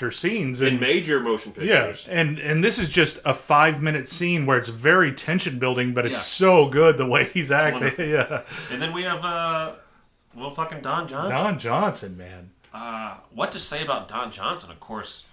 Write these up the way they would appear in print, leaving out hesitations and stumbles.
scenes in major motion pictures. Yeah, and this is just a 5-minute scene where it's very tension building, but it's so good the way he's acting. Yeah. And then we have fucking Don Johnson. Don Johnson, man. What to say about Don Johnson? Of course,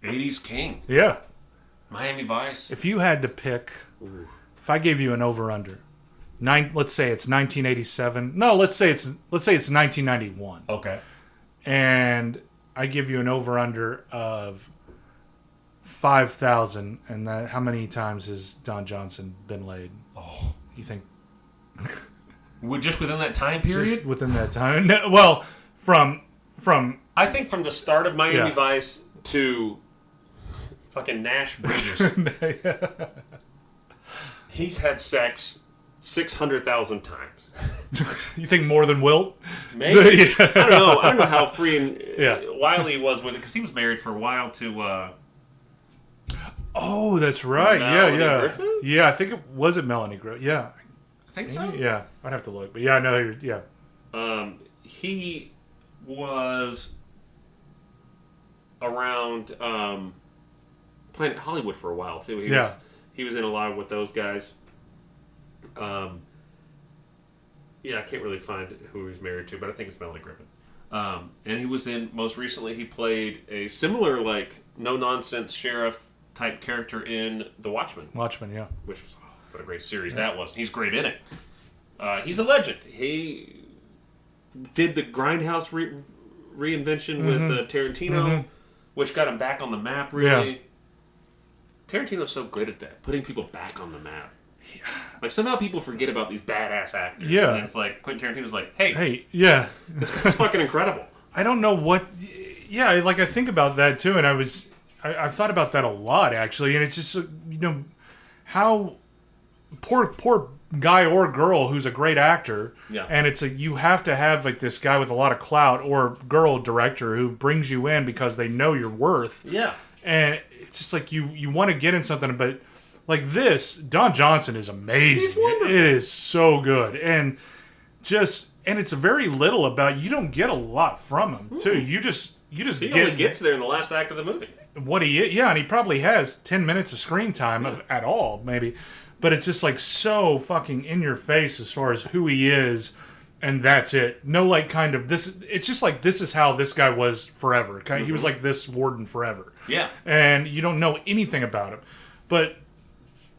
80s king. Yeah. Miami Vice. If you had to pick, if I gave you an over/under, let's say it's 1987. No, let's say it's 1991. Okay. And I give you an over/under of 5,000, and how many times has Don Johnson been laid? Oh, you think? Just within that time period? Just within that time. No, well, from I think from the start of Miami Vice to fucking Nash Bridges, he's had sex 600,000 times. You think more than Wilt? Maybe. I don't know. I don't know how free and wily he was with it, because he was married for a while to... oh, that's right. Melanie Griffin? Yeah, I think it was Melanie Griffin. Yeah. I think so? Yeah. I'd have to look. But yeah, I know. Yeah. He was around Planet Hollywood for a while, too. He was in a lot with those guys. I can't really find who he's married to, but I think it's Melanie Griffin. And he was most recently, he played a similar, no-nonsense sheriff type character in The Watchmen. Watchmen, yeah. Which was, what a great series that was. He's great in it. He's a legend. He did the Grindhouse reinvention with Tarantino, which got him back on the map, really. Yeah. Tarantino's so good at that, putting people back on the map. Yeah. Somehow people forget about these badass actors. Yeah. And it's like, Quentin Tarantino's like, hey, yeah. This guy's fucking incredible. I don't know what... Yeah, I think about that, too, and I've thought about that a lot, actually, and it's just, how... Poor guy or girl who's a great actor, and you have to have, this guy with a lot of clout or girl director who brings you in because they know your worth. Yeah. And it's just you want to get in something, but... this, Don Johnson is amazing. He's wonderful. It is so good. And it's very little about, you don't get a lot from him, too. You just he only gets there in the last act of the movie. And he probably has 10 minutes of screen time at all, maybe. But it's just so fucking in your face as far as who he is, and that's it. No, this, it's just this is how this guy was forever. He was like this warden forever. Yeah. And you don't know anything about him. But...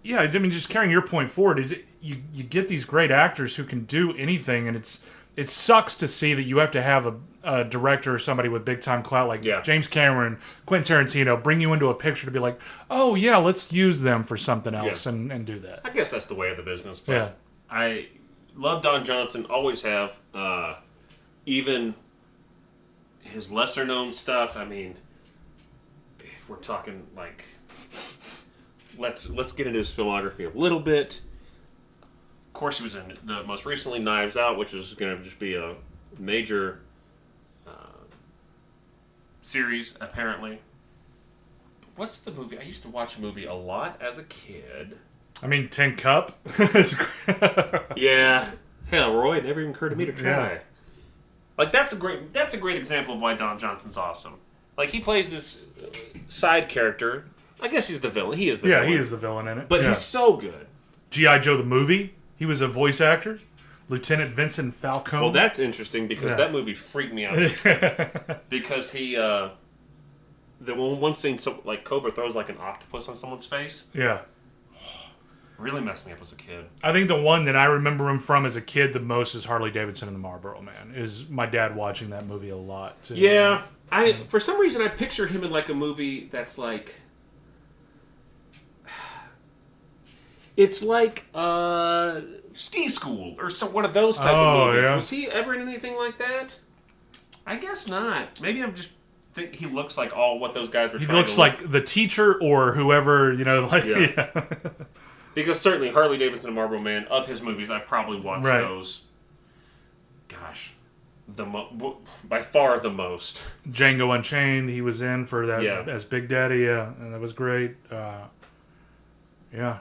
yeah, just carrying your point forward, is you get these great actors who can do anything, and it sucks to see that you have to have a director or somebody with big time clout like James Cameron, Quentin Tarantino bring you into a picture to be like, oh yeah, let's use them for something else and do that. I guess that's the way of the business. But I love Don Johnson, always have. Even his lesser known stuff. If we're talking Let's get into his filmography a little bit. Of course, he was in the most recently Knives Out, which is going to just be a major series, apparently. What's the movie? I used to watch a movie a lot as a kid. Tin Cup? Yeah. Hell, Roy, it never even occurred to me to try. Yeah. That's a great example of why Don Johnson's awesome. He plays this side character. I guess he's the villain. He is the villain. Yeah, he is the villain in it. But he's so good. G.I. Joe the movie, he was a voice actor. Lieutenant Vincent Falcone. Well, that's interesting because that movie freaked me out. Because he, the one scene, Cobra throws an octopus on someone's face. Yeah. Really messed me up as a kid. I think the one that I remember him from as a kid the most is Harley Davidson and the Marlboro Man. Is my dad watching that movie a lot, too. Yeah. For some reason, I picture him in a movie that's it's Ski School or one of those type of movies. Yeah. Was he ever in anything like that? I guess not. Maybe I'm just think he looks like all what those guys were trying to look. He looks like the teacher or whoever, Yeah. Because certainly Harley Davidson and Marlboro Man, of his movies, I've probably watched those. Gosh. By far the most. Django Unchained, he was in for that as Big Daddy, and that was great. Yeah.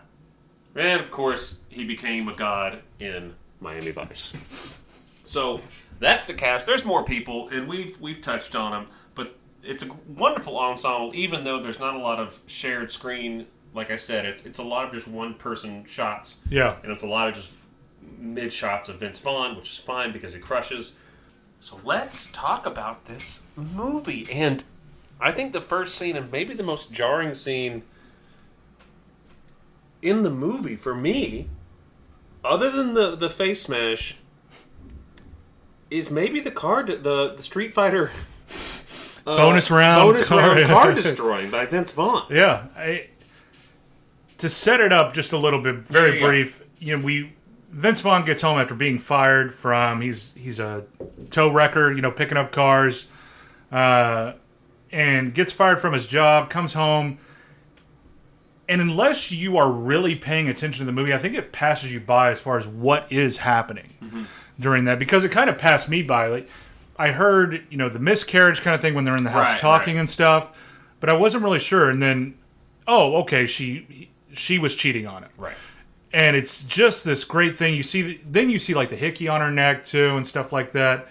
And, of course, he became a god in Miami Vice. So, that's the cast. There's more people, and we've touched on them, but it's a wonderful ensemble, even though there's not a lot of shared screen. Like I said, it's a lot of just one-person shots. Yeah. And it's a lot of just mid shots of Vince Vaughn, which is fine because he crushes. So let's talk about this movie. And I think the first scene, and maybe the most jarring scene in the movie for me, other than the face smash, is maybe the Street Fighter bonus round car destroying by Vince Vaughn. Yeah. To set it up just a little bit, very brief, Vince Vaughn gets home after being fired from, he's a tow wrecker, picking up cars, and gets fired from his job, comes home, and unless you are really paying attention to the movie, I think it passes you by as far as what is happening during that, because it kind of passed me by. Like, I heard, the miscarriage kind of thing when they're in the house talking and stuff, but I wasn't really sure, and then, okay, she was cheating on him. Right. And it's just this great thing. You see like the hickey on her neck too and stuff like that.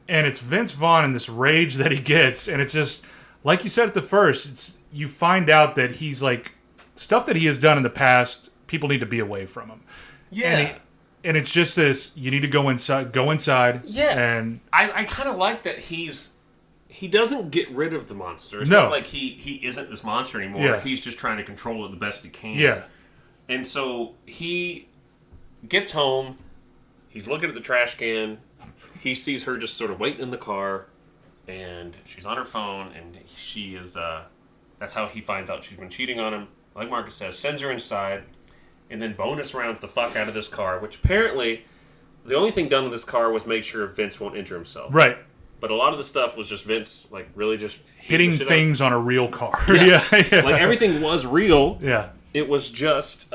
And it's Vince Vaughn and this rage that he gets. And it's just, like you said at the first, you find out that he's like, stuff that he has done in the past, people need to be away from him. Yeah. And it's just this, you need to go inside. Yeah. And I kind of like that he doesn't get rid of the monster. It's No. not like he isn't this monster anymore. Yeah. He's just trying to control it the best he can. Yeah. And so he gets home. He's looking at the trash can. He sees her just sort of waiting in the car. And she's on her phone. And she is... that's how he finds out she's been cheating on him. Like Marcus says, sends her inside. And then bonus rounds the fuck out of this car. Which apparently... The only thing done with this car was make sure Vince won't injure himself. Right. But a lot of the stuff was just Vince, like, really just... hitting things on a real car. Yeah. Yeah. Like, everything was real. Yeah. It was just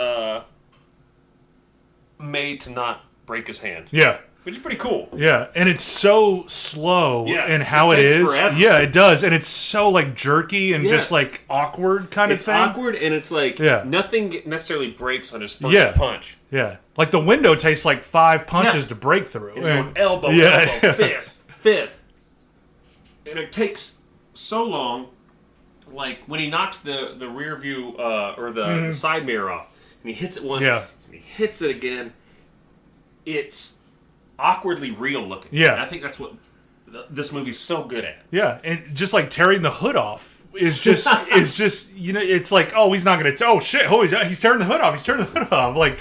made to not break his hand. Yeah. Which is pretty cool. Yeah. And it's so slow in how it takes is. forever. Yeah, it does. And it's so, like, jerky and just, like, awkward kind of It's thing. awkward, and it's like, nothing necessarily breaks on his first punch. Yeah. Like, the window takes, like, 5 punches to break through. And it's going elbow, fist. And it takes so long, like when he knocks the rear view or the side mirror off, and he hits it once, and he hits it again. It's awkwardly real looking. Yeah, and I think that's what this movie's so good at. Yeah, and just like tearing the hood off is just it's like, oh, he's not gonna. Oh shit! Oh, he's tearing the hood off. He's tearing the hood off. Like.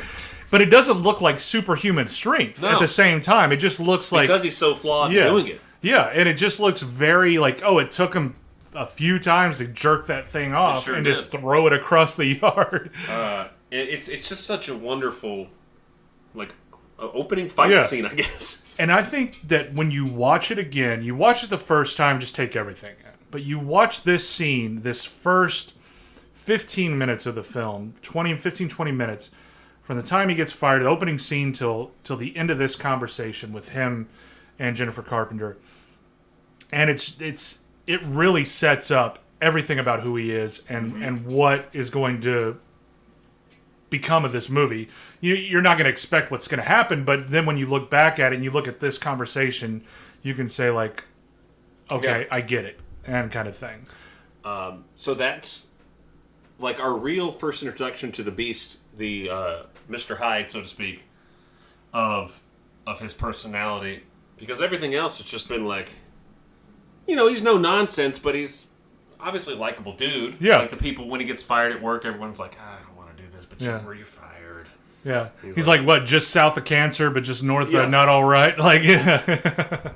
But it doesn't look like superhuman strength at the same time. It just looks like... Because he's so flawed doing it. Yeah, and it just looks very like, it took him a few times to jerk that thing off and just throw it across the yard. It's just such a wonderful, like, opening fight scene, I guess. And I think that when you watch it again, you watch it the first time, just take everything in. But you watch this scene, this first 15 minutes of the film, 20 minutes... From the time he gets fired, the opening scene till the end of this conversation with him and Jennifer Carpenter, and it really sets up everything about who he is and what is going to become of this movie. You're not going to expect what's going to happen, but then when you look back at it and you look at this conversation, you can say like, okay, I get it, and kind of thing. So that's like our real first introduction to the Beast, the Mr. Hyde, so to speak, of his personality. Because everything else has just been like, he's no nonsense, but he's obviously a likable dude. Yeah. Like the people, when he gets fired at work, everyone's like, I don't want to do this, but were you fired? Yeah. He's like, what, just south of Cancer, but just north of not all right? Like, yeah.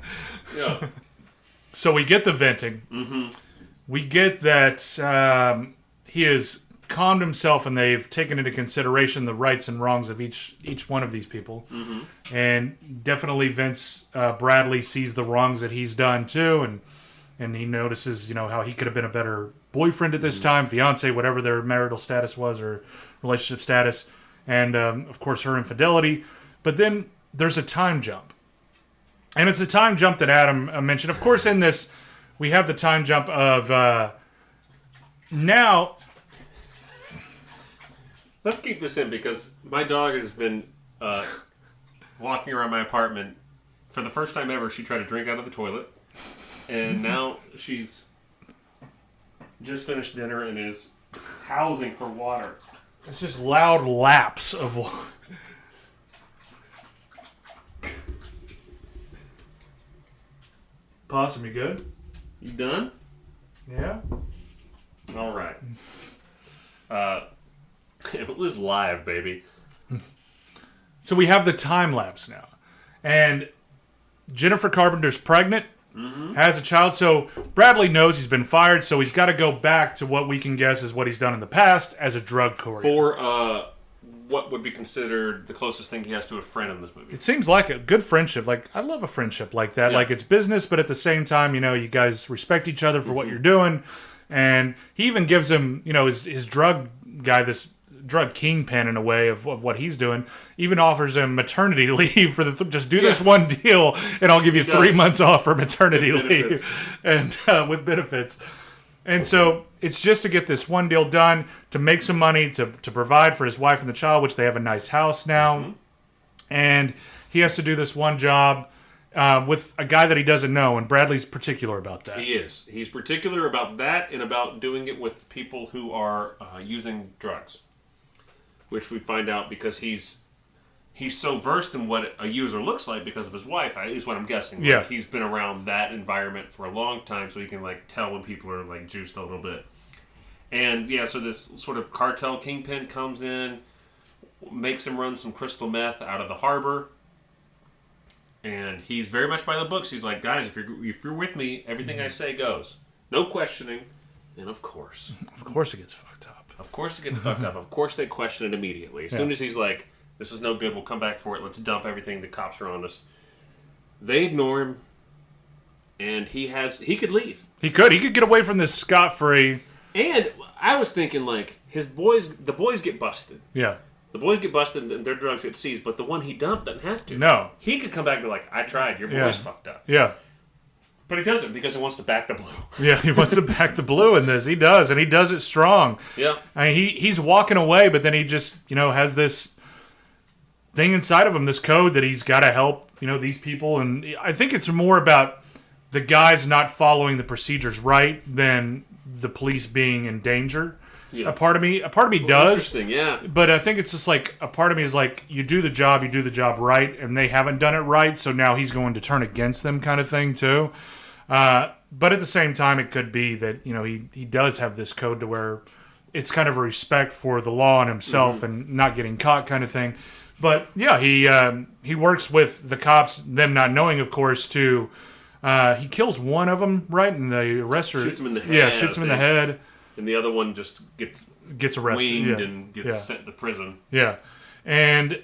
So we get the venting. Mm-hmm. We get that he has calmed himself and they've taken into consideration the rights and wrongs of each one of these people. Mm-hmm. And definitely Vince Bradley sees the wrongs that he's done too, and he notices, how he could have been a better boyfriend at this time, fiance, whatever their marital status was or relationship status, and of course her infidelity. But then there's a time jump. And it's a time jump that Adam mentioned. Of course, in this, we have the time jump of now... Let's keep this in because my dog has been walking around my apartment. For the first time ever, she tried to drink out of the toilet. And now she's just finished dinner and is housing her water. It's just loud laps of water. Possum, you good? You done? Yeah. All right. It was live, baby. So we have the time lapse now. And Jennifer Carpenter's pregnant, has a child. So Bradley knows he's been fired, so he's got to go back to what we can guess is what he's done in the past as a drug courier. For what would be considered the closest thing he has to a friend in this movie. It seems like a good friendship. Like, I love a friendship like that. Yeah. Like, it's business, but at the same time, you know, you guys respect each other for what you're doing. And he even gives him, you know, his drug guy, this drug kingpin in a way of what he's doing, even offers him maternity leave for just do this one deal and I'll give you 3 months off for maternity leave and with benefits. And so it's just to get this one deal done, to make some money, to provide for his wife and the child, which they have a nice house now. And he has to do this one job with a guy that he doesn't know, and Bradley's particular about that. He is. He's particular about that and about doing it with people who are using drugs, which we find out because he's so versed in what a user looks like because of his wife, is what I'm guessing. Yeah. Like, he's been around that environment for a long time, so he can like tell when people are like juiced a little bit. And yeah, so this sort of cartel kingpin comes in, makes him run some crystal meth out of the harbor, and he's very much by the books. He's like, guys, if you're with me, everything I say goes, no questioning. And of course it gets fucked up. Of course it gets fucked up. Of course they question it immediately. As soon as he's like, this is no good, we'll come back for it, let's dump everything, the cops are on us. They ignore him, and he could leave. He could get away from this scot-free. And I was thinking, like, the boys get busted. Yeah. The boys get busted and their drugs get seized, but the one he dumped doesn't have to. No. He could come back and be like, I tried, your boy's fucked up. Yeah. But he doesn't because he wants to back the blue. Yeah, he wants to back the blue in this. He does, and he does it strong. Yeah. I mean, he's walking away, but then he just, you know, has this thing inside of him, this code that he's got to help, you know, these people. And I think it's more about the guys not following the procedures right than the police being in danger. Yeah. A part of me does. Interesting, yeah. But I think it's just like, a part of me is like, you do the job right, and they haven't done it right, so now he's going to turn against them kind of thing, too. But at the same time, it could be that, you know, he does have this code to where it's kind of a respect for the law and himself and not getting caught kind of thing. But, yeah, he works with the cops, them not knowing, of course, to... he kills one of them, right? And the rest are... Shoots him in the head. Yeah, shoots him in the head. And the other one just gets arrested. Winged and gets sent to prison. Yeah. And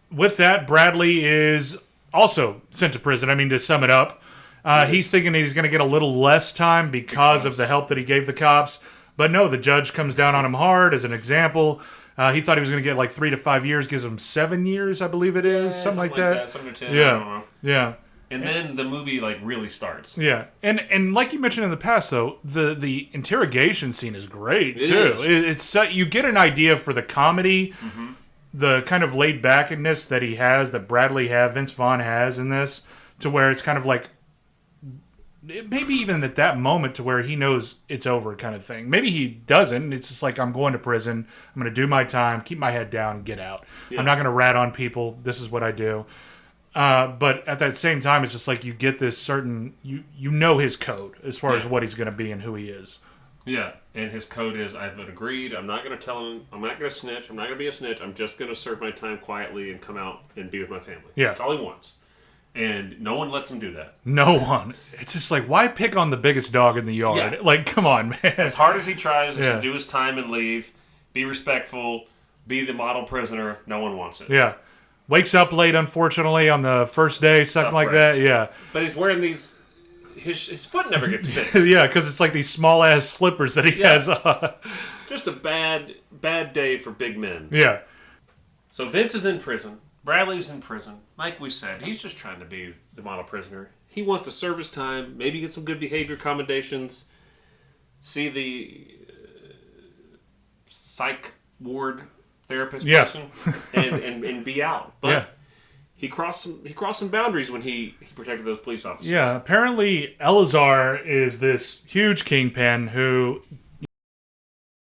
with that, Bradley is also sent to prison. I mean, to sum it up, he's thinking he's going to get a little less time because of the help that he gave the cops. But no, the judge comes down on him hard as an example. He thought he was going to get like 3 to 5 years, gives him 7 years, I believe it is. Something like that. 7 to 10, yeah. I don't know. Yeah. And then the movie like really starts. Yeah, and like you mentioned in the past, though, the interrogation scene is great too. It's you get an idea for the comedy, the kind of laid backness that he has, that Vince Vaughn has in this, to where it's kind of like maybe even at that moment to where he knows it's over, kind of thing. Maybe he doesn't. It's just like, I'm going to prison. I'm going to do my time, keep my head down, and get out. Yeah. I'm not going to rat on people. This is what I do. But at that same time, it's just like you get this certain... You know his code as far as what he's going to be and who he is. Yeah, and his code is, I've agreed, I'm not going to tell him, I'm not going to snitch, I'm not going to be a snitch, I'm just going to serve my time quietly and come out and be with my family. Yeah. That's all he wants. And no one lets him do that. No one. It's just like, why pick on the biggest dog in the yard? Yeah. Like, come on, man. As hard as he tries to do his time and leave, be respectful, be the model prisoner, no one wants it. Yeah. Wakes up late, unfortunately, on the first day, something like that. Yeah. But he's wearing these... His foot never gets fixed. Yeah, because it's like these small-ass slippers that he has on. Just a bad day for big men. Yeah. So Vince is in prison. Bradley's in prison. Like we said, he's just trying to be the model prisoner. He wants to serve his time, maybe get some good behavior accommodations, see the psych ward therapist person, and be out. But he crossed some boundaries when he protected those police officers. Yeah, apparently Elazar is this huge kingpin who